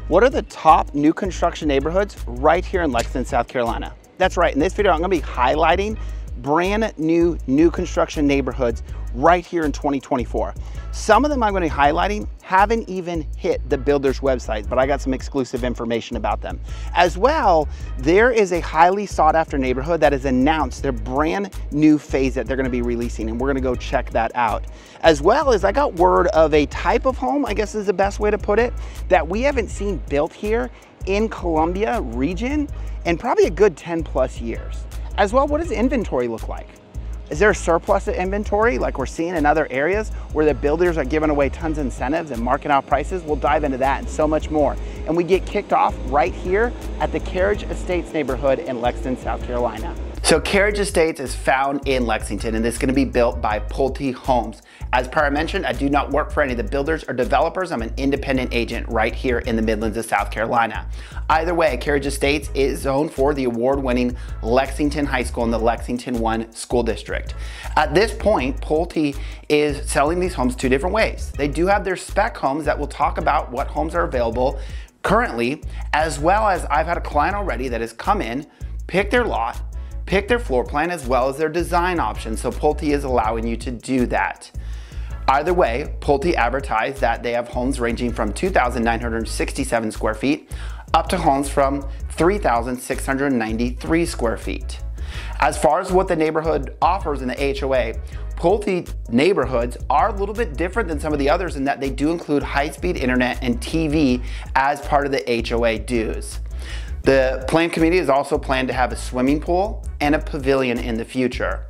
What are the top new construction neighborhoods right here in Lexington, South Carolina? That's right, in this video I'm gonna be highlighting brand new construction neighborhoods right here in 2024. Some of them I'm going to be highlighting haven't even hit the builder's website, but I got some exclusive information about them. As well, there is a highly sought after neighborhood that has announced their brand new phase that they're going to be releasing, and we're going to go check that out. As well as I got word of a type of home, I guess is the best way to put it, that we haven't seen built here in Columbia region in probably a good 10 plus years. As well, what does inventory look like? Is there a surplus of inventory like we're seeing in other areas where the builders are giving away tons of incentives and marking out prices? We'll dive into that and so much more. And we get kicked off right here at the Carriage Estates neighborhood in Lexington, South Carolina. So Carriage Estates is found in Lexington, and it's going to be built by Pulte Homes. As per I mentioned, I do not work for any of the builders or developers. I'm an independent agent right here in the Midlands of South Carolina. Either way, Carriage Estates is zoned for the award-winning Lexington High School in the Lexington One School District. At this point, Pulte is selling these homes two different ways. They do have their spec homes that will talk about what homes are available currently, as well as I've had a client already that has come in, picked their lot, pick their floor plan as well as their design options, so Pulte is allowing you to do that. Either way, Pulte advertised that they have homes ranging from 2,967 square feet up to homes from 3,693 square feet. As far as what the neighborhood offers in the HOA, Pulte neighborhoods are a little bit different than some of the others in that they do include high-speed internet and TV as part of the HOA dues. The planned community is also planned to have a swimming pool and a pavilion in the future.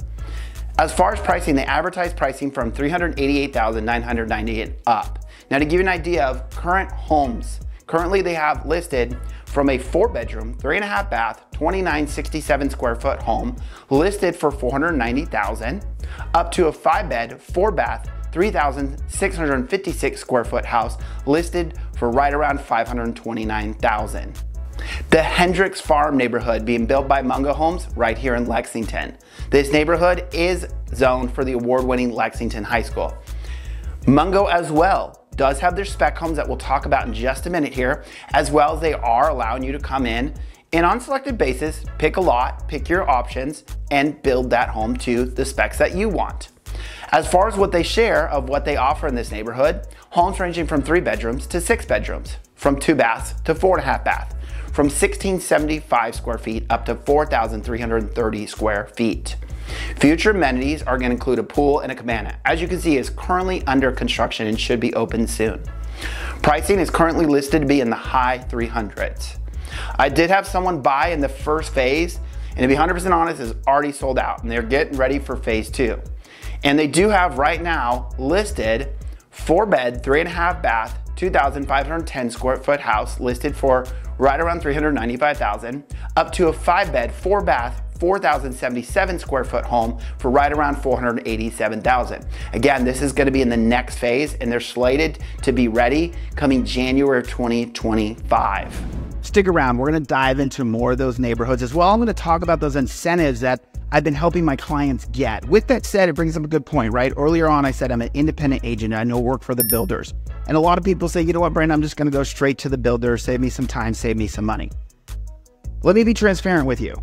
As far as pricing, they advertise pricing from $388,998 up. Now to give you an idea of current homes, currently they have listed from a 4-bedroom, 3.5 bath, 2,967 square foot home listed for $490,000 up to a 5-bed, 4-bath, 3,656 square foot house listed for right around $529,000. The Hendrix Farm neighborhood being built by Mungo Homes right here in Lexington. This neighborhood is zoned for the award-winning Lexington High School. Mungo as well does have their spec homes that we'll talk about in just a minute here, as well as they are allowing you to come in and on selected basis, pick a lot, pick your options, and build that home to the specs that you want. As far as what they share of what they offer in this neighborhood, homes ranging from 3 bedrooms to 6 bedrooms, from 2 baths to 4.5 baths, from 1,675 square feet up to 4,330 square feet. Future amenities are going to include a pool and a cabana. As you can see, is currently under construction and should be open soon. Pricing is currently listed to be in the high 300s. I did have someone buy in the first phase, and to be 100% honest, is already sold out, and they're getting ready for phase 2. And they do have right now listed 4-bed, 3.5 bath, 2,510 square foot house listed for right around $395,000 up to a 5-bed, 4-bath, 4,077 square foot home for right around $487,000. Again, this is going to be in the next phase, and they're slated to be ready coming January of 2025. Stick around, we're going to dive into more of those neighborhoods as well. I'm going to talk about those incentives that I've been helping my clients get. With that said, it brings up a good point, right? Earlier on, I said I'm an independent agent. I know work for the builders. And a lot of people say, you know what, Brandon, I'm just going to go straight to the builder, save me some time, save me some money. Let me be transparent with you.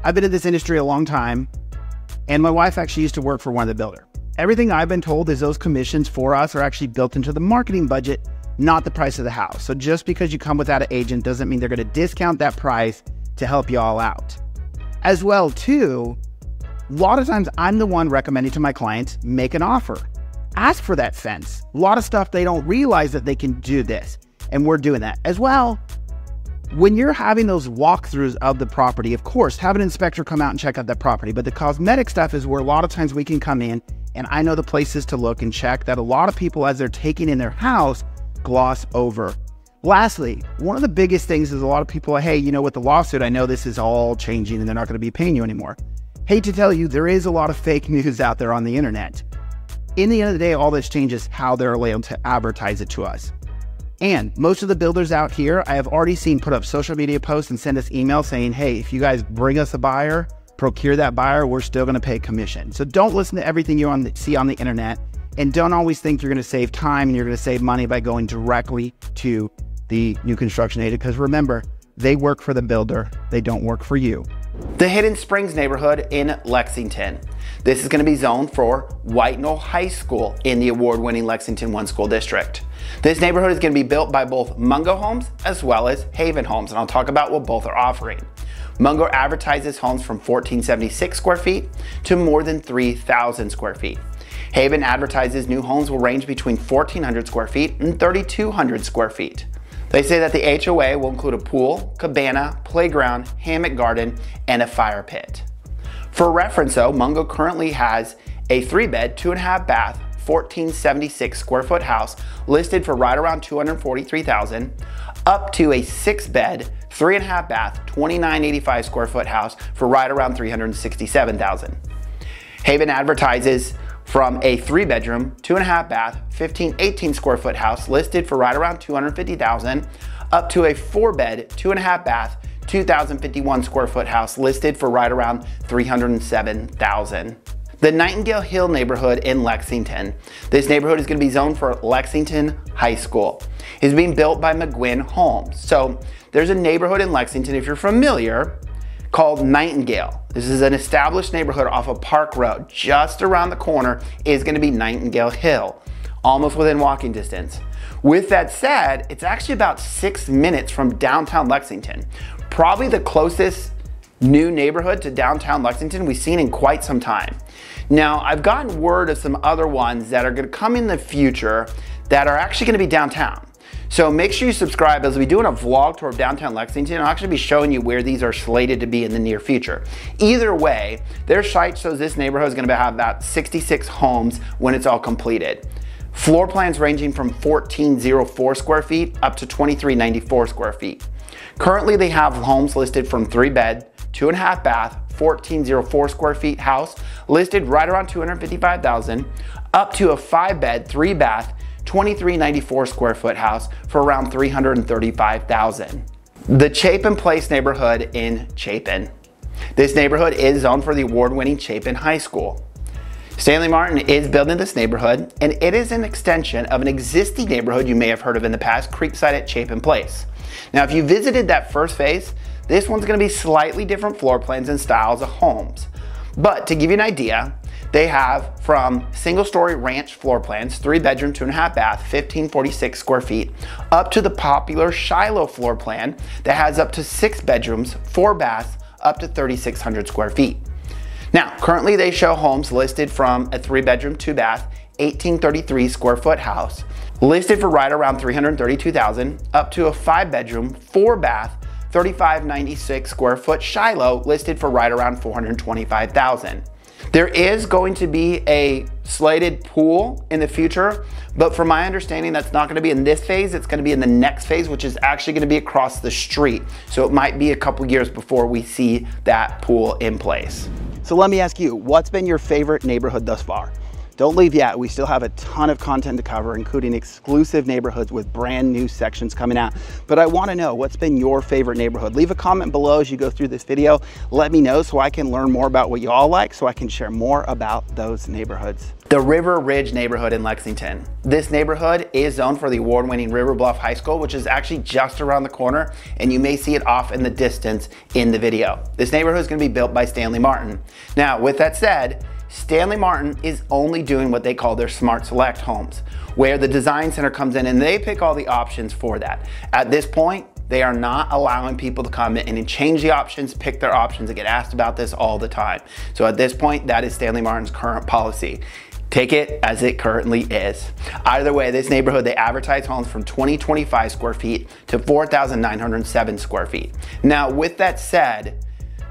I've been in this industry a long time, and my wife actually used to work for one of the builders. Everything I've been told is those commissions for us are actually built into the marketing budget, not the price of the house. So just because you come without an agent doesn't mean they're going to discount that price to help you all out. As well, too, a lot of times I'm the one recommending to my clients, make an offer. Ask for that fence. A lot of stuff they don't realize that they can do this, and we're doing that. As well, when you're having those walkthroughs of the property, of course, have an inspector come out and check out that property, but the cosmetic stuff is where a lot of times we can come in, and I know the places to look and check that a lot of people, as they're taking in their house, gloss over. Lastly, one of the biggest things is a lot of people, hey, you know, with the lawsuit, I know this is all changing and they're not going to be paying you anymore. Hate to tell you, there is a lot of fake news out there on the internet. In the end of the day, all this changes how they're allowed to advertise it to us. And most of the builders out here, I have already seen put up social media posts and send us emails saying, hey, if you guys bring us a buyer, procure that buyer, we're still going to pay commission. So don't listen to everything you see on the internet, and don't always think you're going to save time and you're going to save money by going directly to the new construction agent, because remember, they work for the builder, they don't work for you. The Hidden Springs neighborhood in Lexington. This is going to be zoned for White Knoll High School in the award-winning Lexington One School District. This neighborhood is going to be built by both Mungo Homes as well as Haven Homes, and I'll talk about what both are offering. Mungo advertises homes from 1,476 square feet to more than 3,000 square feet. Haven advertises new homes will range between 1,400 square feet and 3,200 square feet. They say that the HOA will include a pool, cabana, playground, hammock garden, and a fire pit. For reference though, Mungo currently has a 3-bed, 2.5-bath, 1,476 square foot house listed for right around $243,000, up to a 6-bed, 3.5-bath, 2,985 square foot house for right around $367,000. Haven advertises from a 3-bedroom, 2.5-bath, 1,518 square foot house listed for right around $250,000, up to a 4-bed, 2.5-bath, 2,051 square foot house listed for right around $307,000. The Nightingale Hill neighborhood in Lexington. This neighborhood is going to be zoned for Lexington High School. It's being built by McGuinn Homes. So there's a neighborhood in Lexington, if you're familiar, called Nightingale. This is an established neighborhood off of Park Road. Just around the corner is going to be Nightingale Hill, almost within walking distance. With that said, it's actually about 6 minutes from downtown Lexington. Probably the closest new neighborhood to downtown Lexington we've seen in quite some time. Now, I've gotten word of some other ones that are going to come in the future that are actually going to be downtown. So make sure you subscribe, as we'll be doing a vlog tour of downtown Lexington. I'll actually be showing you where these are slated to be in the near future. Either way, their site shows this neighborhood is going to have about 66 homes when it's all completed. Floor plans ranging from 1,404 square feet up to 2,394 square feet. Currently, they have homes listed from 3-bed, 2.5-bath, 1,404 square feet house listed right around $255,000, up to a 5-bed, 3-bath, 2,394 square foot house for around $335,000. The Chapen Place neighborhood in Chapen. This neighborhood is zoned for the award-winning Chapen High School. Stanley Martin is building this neighborhood, and it is an extension of an existing neighborhood you may have heard of in the past, Creekside at Chapen Place. Now, if you visited that first phase, this one's going to be slightly different floor plans and styles of homes. But to give you an idea, they have from single-story ranch floor plans, 3-bedroom, 2.5-bath, 1,546 square feet, up to the popular Shiloh floor plan that has up to 6 bedrooms, 4 baths, up to 3,600 square feet. Now, currently they show homes listed from a 3-bedroom, 2-bath, 1,833 square foot house, listed for right around $332,000, up to a 5-bedroom, 4-bath, 3,596 square foot Shiloh listed for right around $425,000. There is going to be a slated pool in the future, but from my understanding, that's not going to be in this phase. It's going to be in the next phase, which is actually going to be across the street. So it might be a couple years before we see that pool in place. So let me ask you, what's been your favorite neighborhood thus far? Don't leave yet. We still have a ton of content to cover, including exclusive neighborhoods with brand new sections coming out. But I want to know, what's been your favorite neighborhood? Leave a comment below as you go through this video. Let me know so I can learn more about what you all like, so I can share more about those neighborhoods. The River Ridge neighborhood in Lexington. This neighborhood is zoned for the award-winning River Bluff High School, which is actually just around the corner, and you may see it off in the distance in the video. This neighborhood is going to be built by Stanley Martin. Now, with that said, Stanley Martin is only doing what they call their Smart Select homes, where the design center comes in and they pick all the options for that. At this point, they are not allowing people to come in and change the options, pick their options. I get asked about this all the time. So at this point, that is Stanley Martin's current policy. Take it as it currently is. Either way, this neighborhood, they advertise homes from 2,025 square feet to 4,907 square feet. Now, with that said,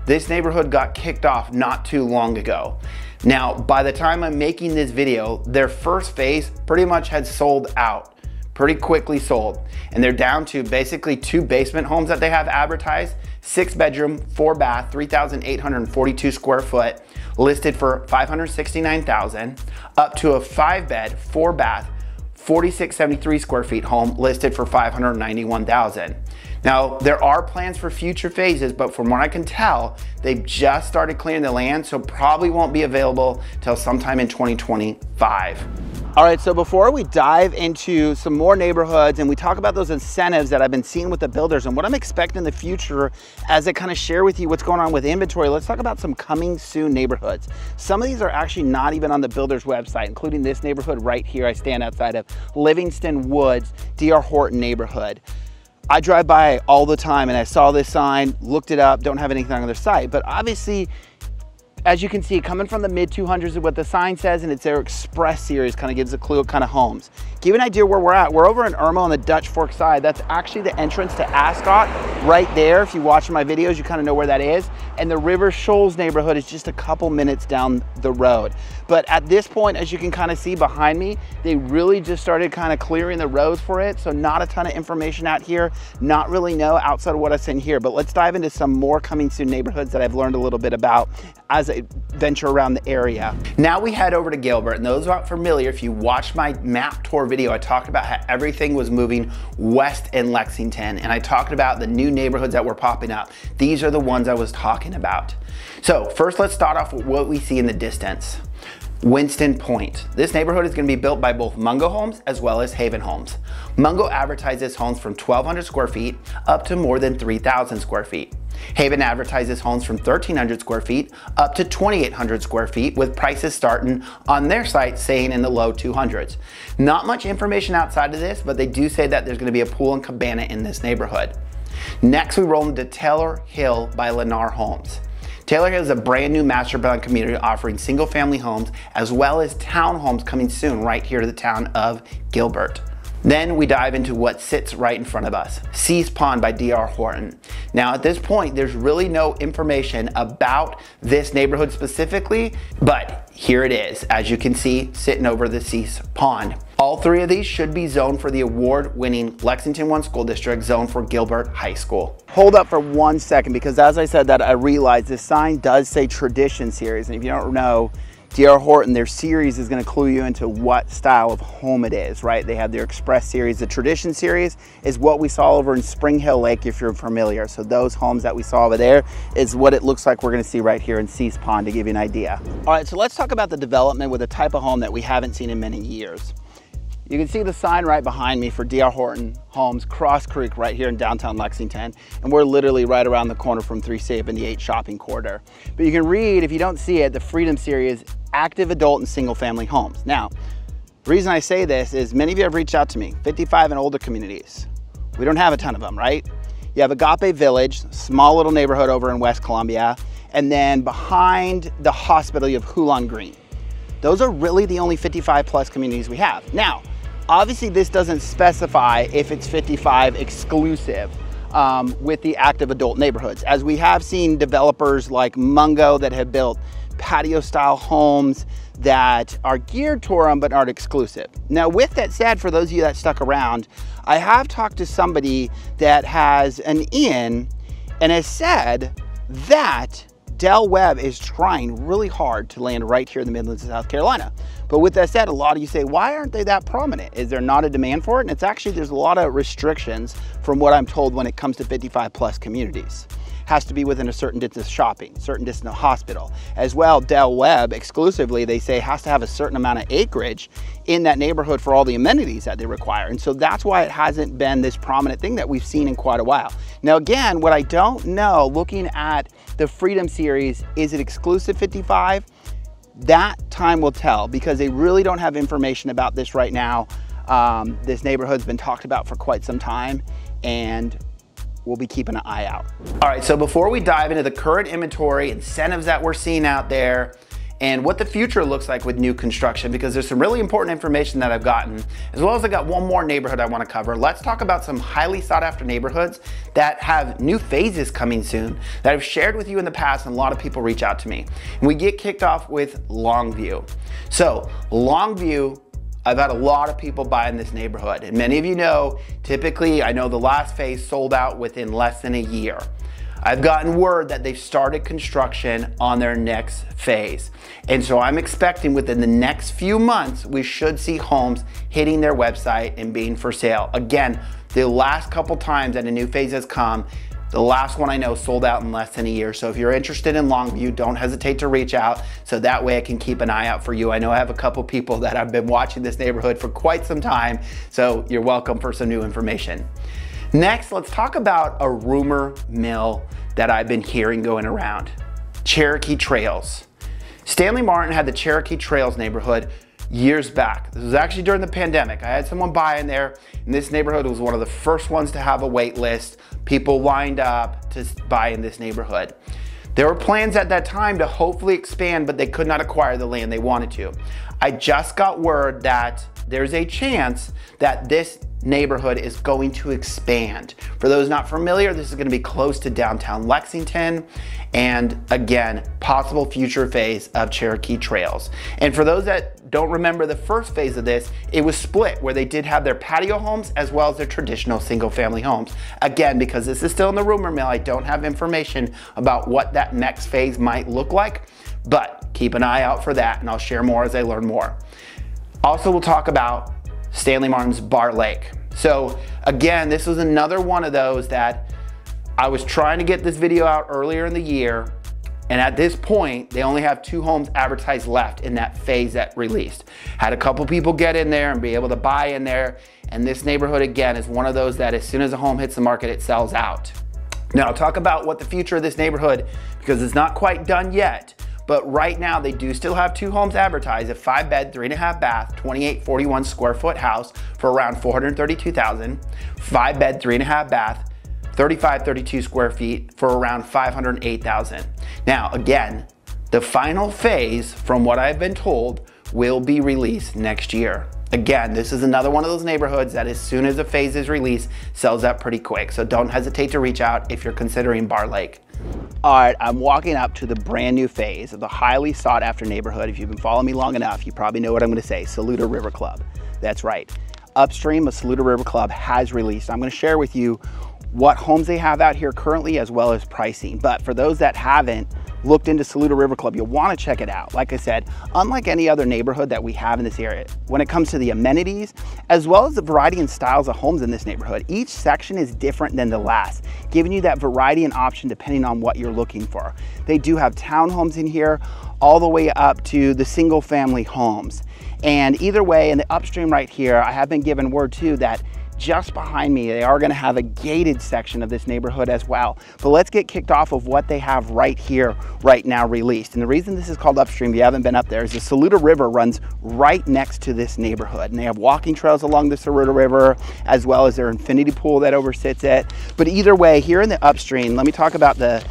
this neighborhood got kicked off not too long ago. Now, by the time I'm making this video, their first phase pretty much had sold out, pretty quickly sold. And they're down to basically 2 basement homes that they have advertised, 6-bedroom, 4-bath, 3,842 square foot, listed for $569,000, up to a 5-bed, 4-bath, 4,673 square feet home listed for $591,000. Now, there are plans for future phases, but from what I can tell, they've just started clearing the land, so probably won't be available till sometime in 2025. All right, so before we dive into some more neighborhoods and we talk about those incentives that I've been seeing with the builders and what I'm expecting in the future as I kind of share with you what's going on with inventory, let's talk about some coming soon neighborhoods. Some of these are actually not even on the builder's website, including this neighborhood right here. I stand outside of Livingston Woods, D.R. Horton neighborhood. I drive by all the time and I saw this sign, looked it up, don't have anything on their site, but obviously, as you can see, coming from the mid 200s is what the sign says, and it's their Express series, kind of gives a clue what kind of homes. Give you an idea where we're at. We're over in Irmo on the Dutch Fork side. That's actually the entrance to Ascot right there. If you watch my videos, you kind of know where that is. And the River Shoals neighborhood is just a couple minutes down the road. But at this point, as you can kind of see behind me, they really just started kind of clearing the roads for it. So not a ton of information out here, not really know outside of what I've seen here. But let's dive into some more coming soon neighborhoods that I've learned a little bit about as I venture around the area. Now we head over to Gilbert, and those who aren't familiar, if you watched my map tour video, I talked about how everything was moving west in Lexington, and I talked about the new neighborhoods that were popping up. These are the ones I was talking about. So first, let's start off with what we see in the distance. Winston Point. This neighborhood is going to be built by both Mungo Homes as well as Haven Homes. Mungo advertises homes from 1,200 square feet up to more than 3,000 square feet. Haven advertises homes from 1,300 square feet up to 2,800 square feet, with prices starting on their site saying in the low 200s. Not much information outside of this, but they do say that there's going to be a pool and cabana in this neighborhood. Next, we roll into Taylor Hill by Lennar Homes. Taylor Hill is a brand new master plan community offering single family homes as well as townhomes coming soon right here to the town of Gilbert. Then we dive into what sits right in front of us, Seas Pond by D.R. Horton. Now at this point, there's really no information about this neighborhood specifically, but here it is, as you can see, sitting over the Seas Pond. All three of these should be zoned for the award-winning Lexington One School District, zoned for Gilbert High School. Hold up for 1 second, because as I said that, I realized this sign does say Tradition Series, and if you don't know, D.R. Horton, their series is going to clue you into what style of home it is, right? They have their Express series. The Tradition series is what we saw over in Spring Hill Lake, if you're familiar. So those homes that we saw over there is what it looks like we're going to see right here in Seas Pond, to give you an idea. All right, so let's talk about the development with a type of home that we haven't seen in many years. You can see the sign right behind me for D.R. Horton Homes, Cross Creek, right here in downtown Lexington. And we're literally right around the corner from 378 shopping corridor. But you can read, if you don't see it, the Freedom Series, active adult and single family homes. Now, the reason I say this is many of you have reached out to me, 55 and older communities. We don't have a ton of them, right? You have Agape Village, small little neighborhood over in West Columbia. And then behind the hospital, you have Hulan Green. Those are really the only 55 plus communities we have. Now, obviously, this doesn't specify if it's 55 exclusive with the active adult neighborhoods, as we have seen developers like Mungo that have built patio style homes that are geared toward them but aren't exclusive. Now, with that said, for those of you that stuck around, I have talked to somebody that has an inn and has said that Del Webb is trying really hard to land right here in the Midlands of South Carolina. But with that said, a lot of you say, why aren't they that prominent? Is there not a demand for it? And it's actually, there's a lot of restrictions from what I'm told when it comes to 55 plus communities. Has to be within a certain distance of shopping, certain distance of hospital. As well, Del Webb exclusively, they say, has to have a certain amount of acreage in that neighborhood for all the amenities that they require. And so that's why it hasn't been this prominent thing that we've seen in quite a while. Now again, what I don't know, looking at the Freedom Series, is it exclusive 55? That time will tell, because they really don't have information about this right now. This neighborhood's been talked about for quite some time, and we'll be keeping an eye out. All right, so before we dive into the current inventory, incentives that we're seeing out there, and what the future looks like with new construction, because there's some really important information that I've gotten, as well as I got one more neighborhood I want to cover. Let's talk about some highly sought after neighborhoods that have new phases coming soon that I've shared with you in the past, and a lot of people reach out to me. And we get kicked off with Longview. So Longview, I've had a lot of people buy in this neighborhood, and many of you know, typically, I know the last phase sold out within less than a year. I've gotten word that they've started construction on their next phase. And so I'm expecting within the next few months, we should see homes hitting their website and being for sale. Again, the last couple times that a new phase has come, The last one I know sold out in less than a year. So if you're interested in Longview, don't hesitate to reach out so that way I can keep an eye out for you. I know I have a couple people that have been watching this neighborhood for quite some time, so you're welcome for some new information. Next, let's talk about a rumor mill that I've been hearing going around. Cherokee Trails. Stanley Martin had the Cherokee Trails neighborhood years back. This was actually during the pandemic. I had someone buy in there, and this neighborhood was one of the first ones to have a wait list. People lined up to buy in this neighborhood. There were plans at that time to hopefully expand, but they could not acquire the land they wanted to. I just got word that there's a chance that this neighborhood is going to expand. For those not familiar, this is going to be close to downtown Lexington, and again, possible future phase of Cherokee Trails. And for those that don't remember the first phase of this, it was split where they did have their patio homes as well as their traditional single family homes. Again, because this is still in the rumor mill, I don't have information about what that next phase might look like, but keep an eye out for that and I'll share more as I learn more. Also, we'll talk about Stanley Martin's Bar Lake. So again, this was another one of those that I was trying to get this video out earlier in the year, and at this point, they only have 2 homes advertised left in that phase that released. Had a couple people get in there and be able to buy in there, and this neighborhood again is one of those that as soon as a home hits the market, it sells out. Now I'll talk about what the future of this neighborhood, because it's not quite done yet, but right now they do still have 2 homes advertised, a 5-bed, 3.5 bath, 2841 square foot house for around $432,000, 5-bed, 3.5 bath, 3532 square feet for around $508,000. Now again, the final phase, from what I've been told, will be released next year. Again, this is another one of those neighborhoods that as soon as a phase is released, sells up pretty quick. So don't hesitate to reach out if you're considering Bar Lake. All right, I'm walking up to the brand new phase of the highly sought after neighborhood. If you've been following me long enough, you probably know what I'm gonna say, Saluda River Club. That's right. Upstream of Saluda River Club has released. I'm gonna share with you what homes they have out here currently as well as pricing. But for those that haven't looked into Saluda River Club, you'll want to check it out. Like I said, unlike any other neighborhood that we have in this area, when it comes to the amenities, as well as the variety and styles of homes in this neighborhood, each section is different than the last, giving you that variety and option depending on what you're looking for. They do have townhomes in here, all the way up to the single family homes. And either way, in the upstream right here, I have been given word too that just behind me, they are going to have a gated section of this neighborhood as well. But let's get kicked off of what they have right here, right now released. And the reason this is called upstream, if you haven't been up there, is the Saluda River runs right next to this neighborhood. And they have walking trails along the Saluda River, as well as their infinity pool that oversits it. But either way, here in the upstream, let me talk about the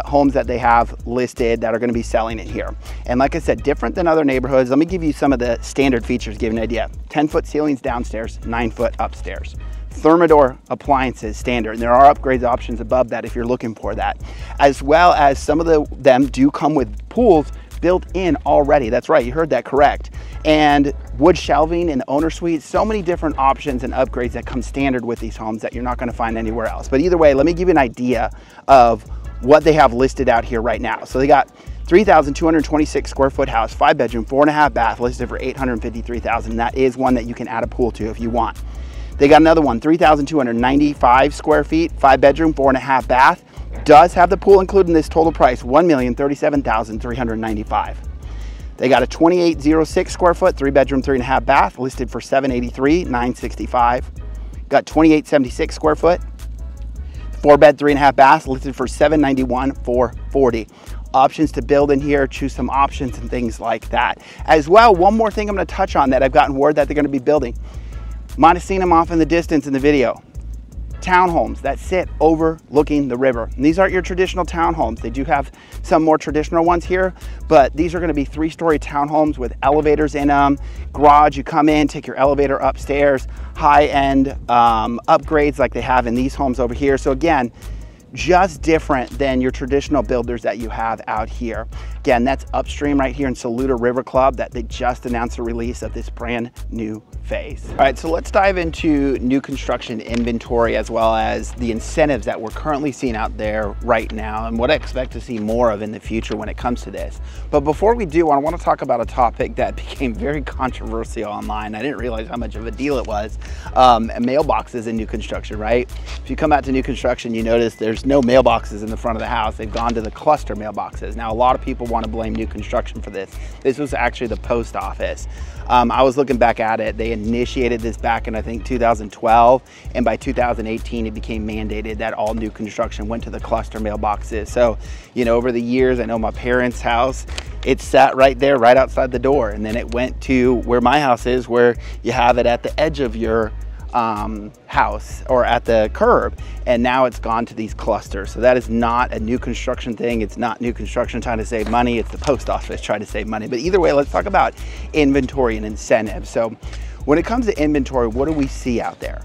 homes that they have listed that are going to be selling in here. And like I said, different than other neighborhoods, let me give you some of the standard features, give you an idea. 10-foot ceilings downstairs, 9-foot upstairs. Thermador appliances standard, and there are upgrades options above that if you're looking for that. As well as some of them do come with pools built in already. That's right, you heard that correct. And wood shelving in the owner suite, so many different options and upgrades that come standard with these homes that you're not going to find anywhere else. But either way, let me give you an idea of what they have listed out here right now. So they got 3,226 square foot house, 5-bedroom, 4.5 bath, listed for $853,000. That is one that you can add a pool to if you want. They got another one, 3,295 square feet, 5-bedroom, 4.5 bath. Does have the pool included in this total price, $1,037,395. They got a 2,806 square foot, 3-bedroom, 3.5 bath, listed for $783,965. Got 2,876 square foot, 4-bed, 3.5 baths, listed for $791,440. Options to build in here, choose some options and things like that. As well, one more thing I'm going to touch on that I've gotten word that they're going to be building. Might have seen them off in the distance in the video. Townhomes that sit overlooking the river. And these aren't your traditional townhomes. They do have some more traditional ones here, but these are going to be 3-story townhomes with elevators in them. Garage, you come in, take your elevator upstairs. High-end upgrades like they have in these homes over here. So again, just different than your traditional builders that you have out here. Again, that's upstream right here in Saluda River Club that they just announced the release of this brand new phase. All right, so let's dive into new construction inventory as well as the incentives that we're currently seeing out there right now and what I expect to see more of in the future when it comes to this. But before we do, I want to talk about a topic that became very controversial online. I didn't realize how much of a deal it was. Mailboxes in new construction, right? If you come out to new construction, you notice there's no mailboxes in the front of the house. They've gone to the cluster mailboxes. Now, a lot of people want to blame new construction for this. This was actually the post office. I was looking back at it. They initiated this back in, I think, 2012. And by 2018, it became mandated that all new construction went to the cluster mailboxes. So, you know, over the years, I know my parents' house, it sat right there, right outside the door. And then it went to where my house is, where you have it at the edge of your house or at the curb, and now it's gone to these clusters. So that is not a new construction thing. It's not new construction trying to save money. It's the post office trying to save money. But either way, let's talk about inventory and incentives. So when it comes to inventory, what do we see out there?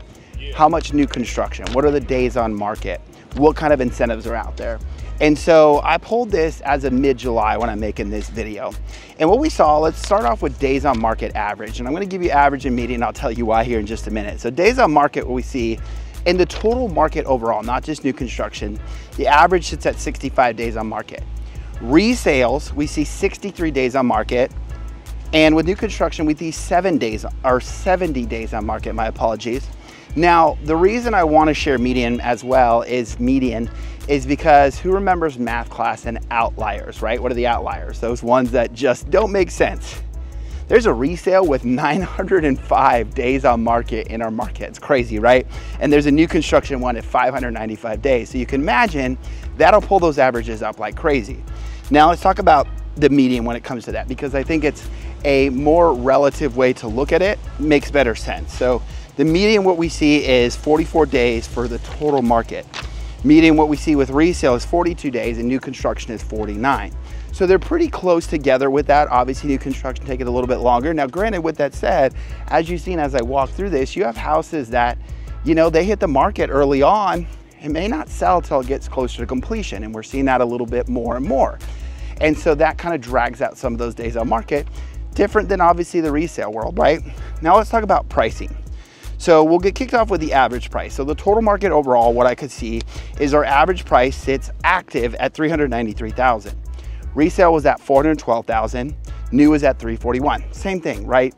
How much new construction? What are the days on market? What kind of incentives are out there? And so I pulled this as of mid-July when I'm making this video. And what we saw, let's start off with days on market average. And I'm gonna give you average and median, I'll tell you why here in just a minute. So days on market, what we see in the total market overall, not just new construction, the average sits at 65 days on market. Resales, we see 63 days on market. And with new construction, we see 70 days on market, my apologies. Now, the reason I want to share median as well is because who remembers math class and outliers, right? What are the outliers? Those ones that just don't make sense. There's a resale with 905 days on market in our market. It's crazy, right? And there's a new construction one at 595 days. So you can imagine that'll pull those averages up like crazy. Now let's talk about the median when it comes to that, because I think it's a more relative way to look at it, makes better sense. So the median, what we see is 44 days for the total market. Median, what we see with resale is 42 days and new construction is 49. So they're pretty close together with that. Obviously new construction taking a little bit longer. Now granted, with that said, as you've seen as I walk through this, you have houses that, you know, they hit the market early on. It may not sell till it gets closer to completion. And we're seeing that a little bit more and more. And so that kind of drags out some of those days on market, different than obviously the resale world, right? Now let's talk about pricing. So we'll get kicked off with the average price. So the total market overall, what I could see is our average price sits active at $393,000. Resale was at $412,000. New is at $341,000. Same thing, right?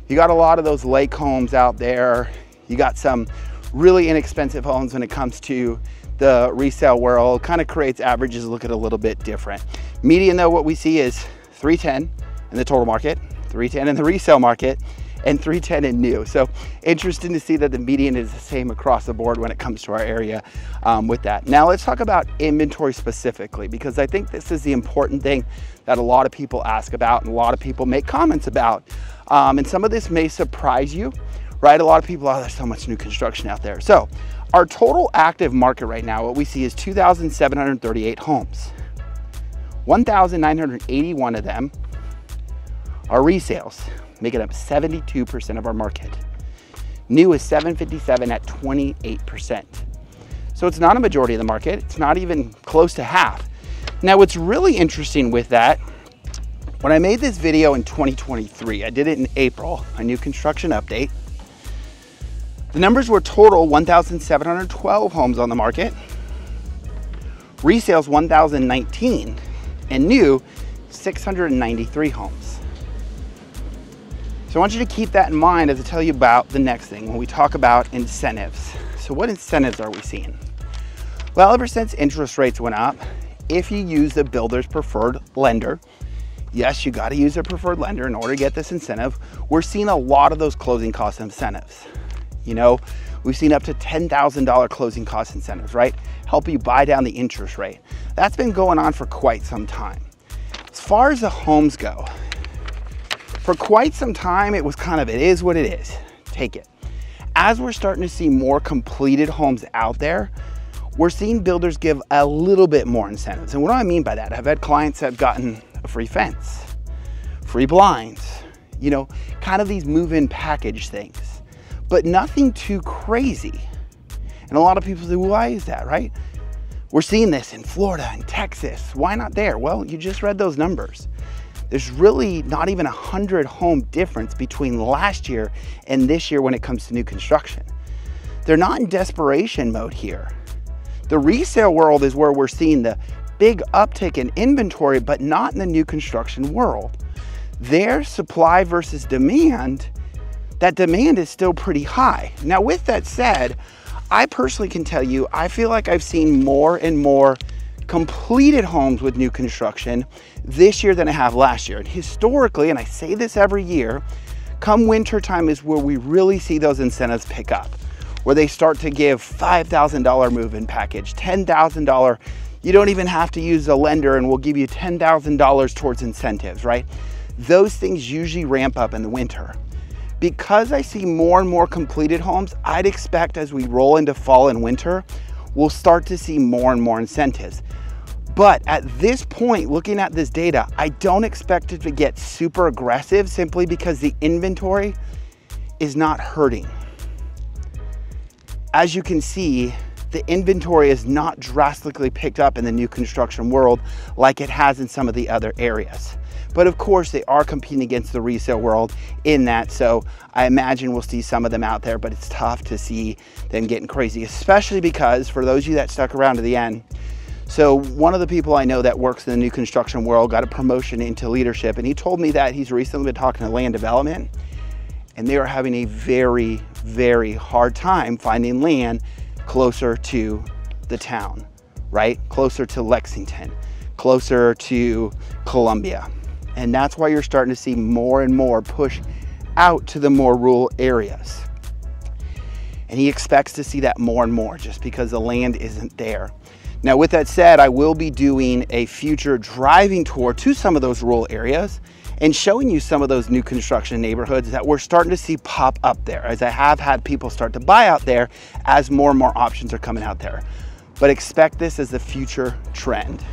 You got a lot of those lake homes out there. You got some really inexpensive homes when it comes to the resale world. Kind of creates averages look at a little bit different. Median though, what we see is 310 in the total market, 310 in the resale market, and 310 in new. So interesting to see that the median is the same across the board when it comes to our area with that. Now let's talk about inventory specifically, because I think this is the important thing that a lot of people ask about and a lot of people make comments about. And some of this may surprise you, right? A lot of people, oh, there's so much new construction out there. So our total active market right now, what we see is 2,738 homes. 1,981 of them are resales, making up 72% of our market. New is 757 at 28%. So it's not a majority of the market. It's not even close to half. Now, what's really interesting with that, when I made this video in 2023, I did it in April, a new construction update. The numbers were total 1,712 homes on the market, resales 1,019, and new 693 homes. So I want you to keep that in mind as I tell you about the next thing when we talk about incentives. So what incentives are we seeing? Well, ever since interest rates went up, if you use the builder's preferred lender, yes, you got to use a preferred lender in order to get this incentive. We're seeing a lot of those closing cost incentives. You know, we've seen up to $10,000 closing cost incentives, right? Help you buy down the interest rate. That's been going on for quite some time. As far as the homes go, for quite some time, it was kind of, it is what it is, take it. As we're starting to see more completed homes out there, we're seeing builders give a little bit more incentives. And what do I mean by that? I've had clients that have gotten a free fence, free blinds, you know, kind of these move-in package things, but nothing too crazy. And a lot of people say, well, why is that, right? We're seeing this in Florida and Texas. Why not there? Well, you just read those numbers. There's really not even 100 home difference between last year and this year when it comes to new construction. They're not in desperation mode here. The resale world is where we're seeing the big uptick in inventory, but not in the new construction world. Their supply versus demand, that demand is still pretty high. Now, with that said, I personally can tell you, I feel like I've seen more and more completed homes with new construction this year than I have last year. And historically, and I say this every year, come winter time is where we really see those incentives pick up, where they start to give $5,000 move-in package, $10,000. You don't even have to use a lender and we'll give you $10,000 towards incentives, right? Those things usually ramp up in the winter. Because I see more and more completed homes, I'd expect as we roll into fall and winter, we'll start to see more and more incentives. But at this point, looking at this data, I don't expect it to get super aggressive simply because the inventory is not hurting. As you can see, the inventory is not drastically picked up in the new construction world like it has in some of the other areas. But of course, they are competing against the resale world in that. So I imagine we'll see some of them out there, but it's tough to see them getting crazy, especially because for those of you that stuck around to the end, so one of the people I know that works in the new construction world got a promotion into leadership, and he told me that he's recently been talking to land development, and they are having a very, very hard time finding land closer to the town, right? Closer to Lexington, closer to Columbia. And that's why you're starting to see more and more push out to the more rural areas. And he expects to see that more and more just because the land isn't there. Now, with that said, I will be doing a future driving tour to some of those rural areas and showing you some of those new construction neighborhoods that we're starting to see pop up there, as I have had people start to buy out there as more and more options are coming out there. But expect this as the future trend.